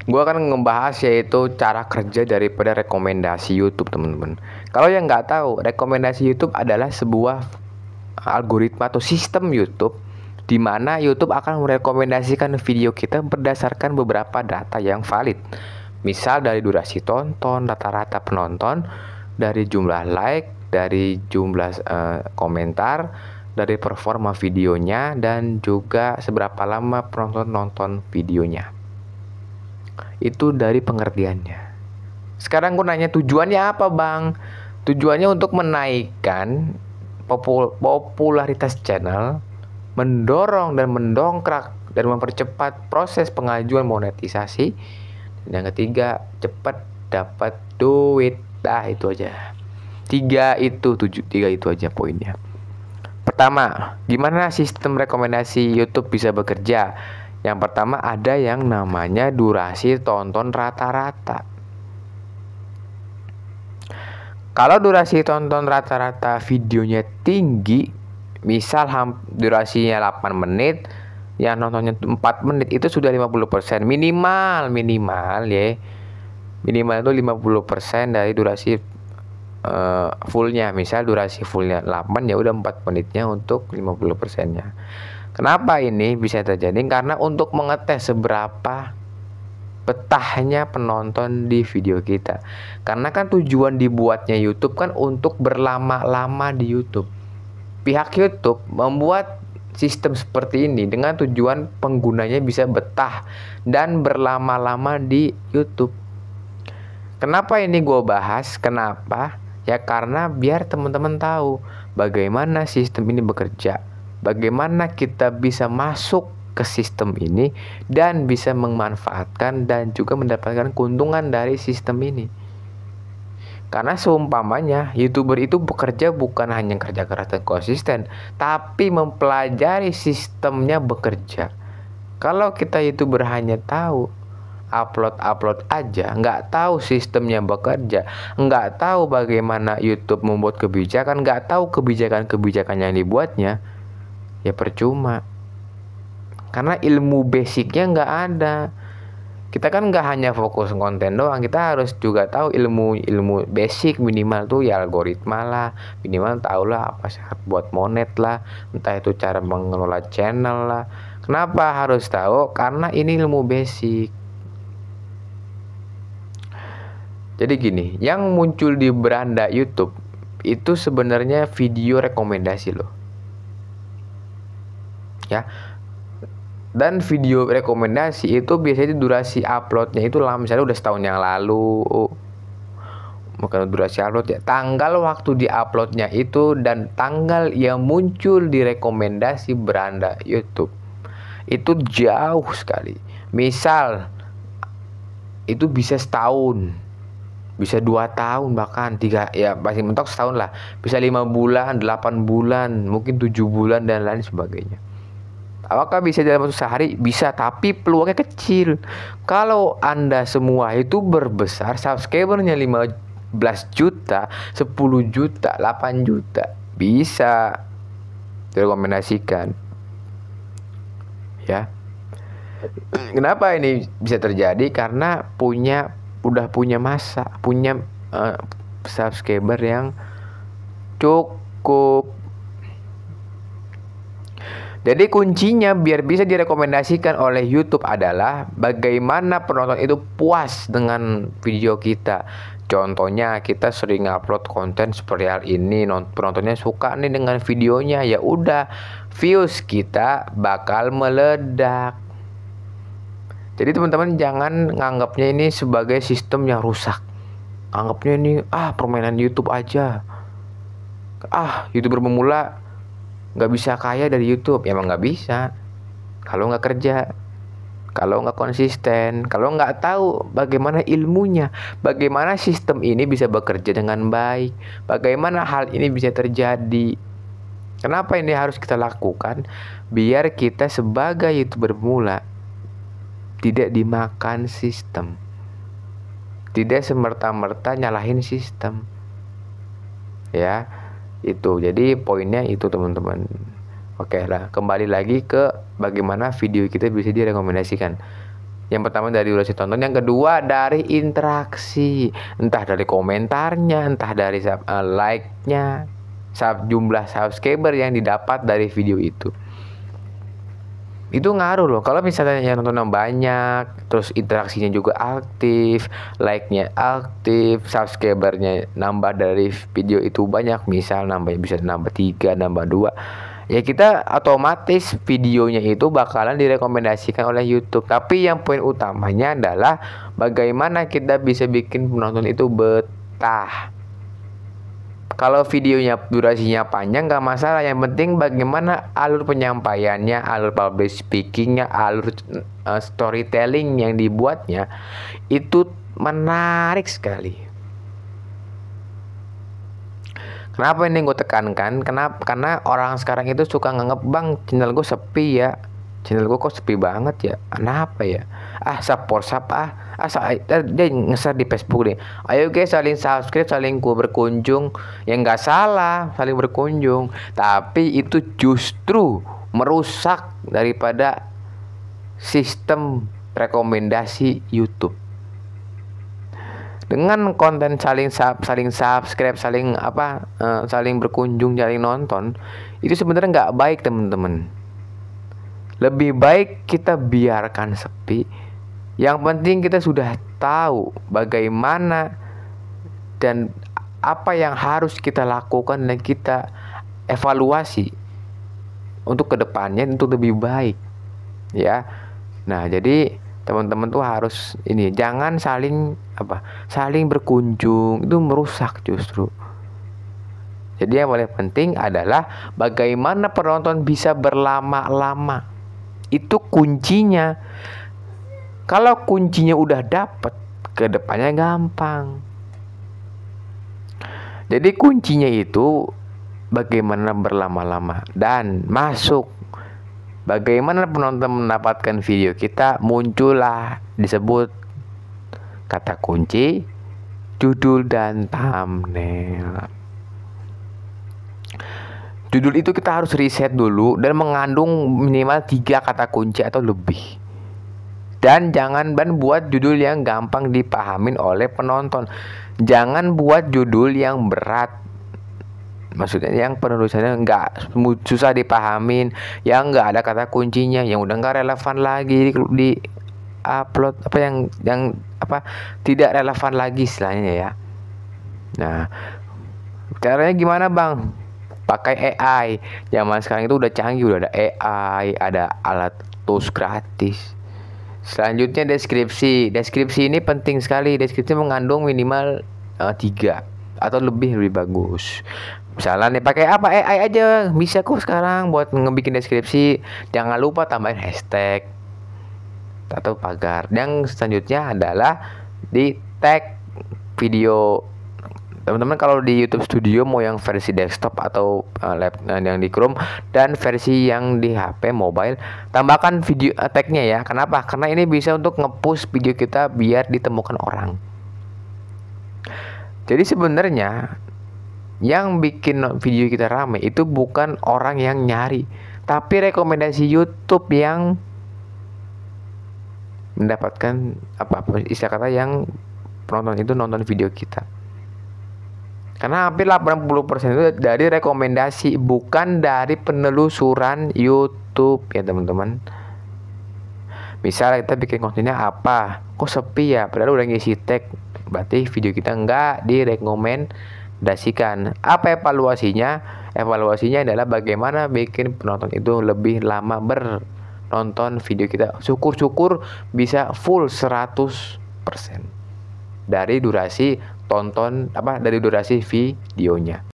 Gue akan ngebahas yaitu cara kerja daripada rekomendasi YouTube, teman-teman. Kalau yang nggak tahu, rekomendasi YouTube adalah sebuah algoritma atau sistem YouTube di mana YouTube akan merekomendasikan video kita berdasarkan beberapa data yang valid. Misal dari durasi tonton, rata-rata penonton, dari jumlah like, dari jumlah komentar, dari performa videonya, dan juga seberapa lama penonton nonton videonya. Itu dari pengertiannya. Sekarang gue nanya, tujuannya apa, Bang? Tujuannya untuk menaikkan popularitas channel, mendorong dan mendongkrak dan mempercepat proses pengajuan monetisasi. Dan yang ketiga, cepat dapat duit. Dah, itu aja. Tiga itu aja poinnya. Pertama, gimana sistem rekomendasi YouTube bisa bekerja? Yang pertama, ada yang namanya durasi tonton rata-rata. Kalau durasi tonton rata-rata videonya tinggi, misal durasinya 8 menit, yang nontonnya 4 menit, itu sudah 50%. Minimal ya. Minimal itu 50% dari durasi fullnya. Misal durasi fullnya 8, ya udah 4 menitnya untuk 50%-nya. Kenapa ini bisa terjadi? Karena untuk mengetes seberapa betahnya penonton di video kita. Karena kan tujuan dibuatnya YouTube kan untuk berlama-lama di YouTube. Pihak YouTube membuat sistem seperti ini dengan tujuan penggunanya bisa betah dan berlama-lama di YouTube. Kenapa ini gue bahas? Kenapa? Ya karena biar teman-teman tahu bagaimana sistem ini bekerja. Bagaimana kita bisa masuk ke sistem ini dan bisa memanfaatkan dan juga mendapatkan keuntungan dari sistem ini. Karena seumpamanya YouTuber itu bekerja bukan hanya kerja keras dan konsisten, tapi mempelajari sistemnya bekerja. Kalau kita YouTuber hanya tahu upload aja, nggak tahu sistemnya bekerja, nggak tahu bagaimana YouTube membuat kebijakan, nggak tahu kebijakan yang dibuatnya, ya percuma. Karena ilmu basicnya nggak ada. Kita kan nggak hanya fokus konten doang, kita harus juga tahu ilmu basic minimal tuh ya algoritma lah, minimal tahu lah apa syarat buat monet lah, entah itu cara mengelola channel lah. Kenapa harus tahu? Karena ini ilmu basic. Jadi gini, yang muncul di beranda YouTube itu sebenarnya video rekomendasi loh. Ya. Dan video rekomendasi itu biasanya durasi uploadnya itu lama, misalnya udah setahun yang lalu. Bukan durasi upload ya, tanggal waktu di uploadnya itu dan tanggal yang muncul di rekomendasi beranda YouTube itu jauh sekali. Misal itu bisa setahun, bisa 2 tahun, bahkan 3, ya masih mentok setahun lah, bisa 5 bulan, 8 bulan, mungkin 7 bulan dan lain sebagainya. Apakah bisa dalam sehari? Bisa, tapi peluangnya kecil. Kalau Anda semua itu berbesar, subscribernya 15 juta, 10 juta, 8 juta, bisa direkomendasikan. Ya. Kenapa ini bisa terjadi? Karena udah punya masa, punya subscriber yang cukup. Jadi kuncinya biar bisa direkomendasikan oleh YouTube adalah bagaimana penonton itu puas dengan video kita. Contohnya kita sering upload konten seperti hal ini, penontonnya suka nih dengan videonya, ya udah views kita bakal meledak. Jadi teman-teman jangan nganggapnya ini sebagai sistem yang rusak. Anggapnya ini permainan YouTube aja. YouTuber pemula nggak bisa kaya dari YouTube. Ya emang nggak bisa kalau nggak kerja, kalau nggak konsisten, kalau nggak tahu bagaimana ilmunya, bagaimana sistem ini bisa bekerja dengan baik, bagaimana hal ini bisa terjadi. Kenapa ini harus kita lakukan? Biar kita sebagai YouTuber pemula tidak dimakan sistem, tidak semerta-merta nyalahin sistem. Ya, itu. Jadi poinnya itu teman-teman. Oke lah, kembali lagi ke bagaimana video kita bisa direkomendasikan. Yang pertama dari durasi tonton, yang kedua dari interaksi, entah dari komentarnya, entah dari like-nya, jumlah subscriber yang didapat dari video itu ngaruh loh. Kalau misalnya yang nontonnya banyak, terus interaksinya juga aktif, like-nya aktif, subscribernya nambah dari video itu banyak, misal bisa nambah 3, nambah 2, ya kita otomatis videonya itu bakalan direkomendasikan oleh YouTube. Tapi yang poin utamanya adalah bagaimana kita bisa bikin penonton itu betah. Kalau videonya durasinya panjang nggak masalah, yang penting bagaimana alur penyampaiannya, alur public speakingnya, alur storytelling yang dibuatnya itu menarik sekali. Kenapa ini gue tekankan? Karena orang sekarang itu suka nganggep, bang, channel gue sepi ya, channel gue kok sepi banget ya, kenapa ya? Dia nge-share di Facebook nih, ayo guys saling subscribe, saling berkunjung. Ya nggak salah saling berkunjung, tapi itu justru merusak daripada sistem rekomendasi YouTube. Dengan konten saling subscribe, saling berkunjung, saling nonton, itu sebenarnya nggak baik, teman-teman. Lebih baik kita biarkan sepi. Yang penting kita sudah tahu bagaimana dan apa yang harus kita lakukan dan kita evaluasi untuk kedepannya untuk lebih baik, ya. Nah, jadi teman-teman tuh harus jangan saling berkunjung, itu merusak justru. Jadi yang paling penting adalah bagaimana penonton bisa berlama-lama. Itu kuncinya. Kalau kuncinya udah dapet, kedepannya gampang. Jadi kuncinya itu bagaimana berlama-lama dan masuk. Bagaimana penonton mendapatkan video kita, muncullah disebut kata kunci, judul dan thumbnail. Judul itu kita harus riset dulu dan mengandung minimal 3 kata kunci atau lebih. Dan jangan buat judul yang gampang dipahamin oleh penonton. Jangan buat judul yang berat. Maksudnya yang penulisannya nggak susah dipahamin, yang nggak ada kata kuncinya, yang udah nggak relevan lagi di upload, yang tidak relevan lagi istilahnya ya. Nah, caranya gimana, bang? Pakai AI. Zaman sekarang itu udah canggih, udah ada AI, ada alat tools gratis. Selanjutnya deskripsi. Deskripsi ini penting sekali. Deskripsi mengandung minimal 3 atau lebih bagus. Misalnya nih pakai AI aja bisa kok sekarang buat ngebikin deskripsi. Jangan lupa tambahin hashtag atau pagar. Yang selanjutnya adalah di tag video. Teman-teman kalau di YouTube Studio mau yang versi desktop atau yang di Chrome dan versi yang di HP mobile, tambahkan video tagnya ya. Kenapa? Karena ini bisa untuk nge-push video kita biar ditemukan orang. Jadi sebenarnya yang bikin video kita ramai itu bukan orang yang nyari, tapi rekomendasi YouTube yang mendapatkan istilah kata yang penonton itu nonton video kita. Karena hampir 80% itu dari rekomendasi, bukan dari penelusuran YouTube ya teman-teman. Misal kita bikin kontennya apa, kok sepi ya, padahal udah ngisi tag, berarti video kita nggak direkomendasikan. Apa evaluasinya? Evaluasinya adalah bagaimana bikin penonton itu lebih lama nonton video kita. Syukur-syukur bisa full 100% dari durasi dari durasi videonya.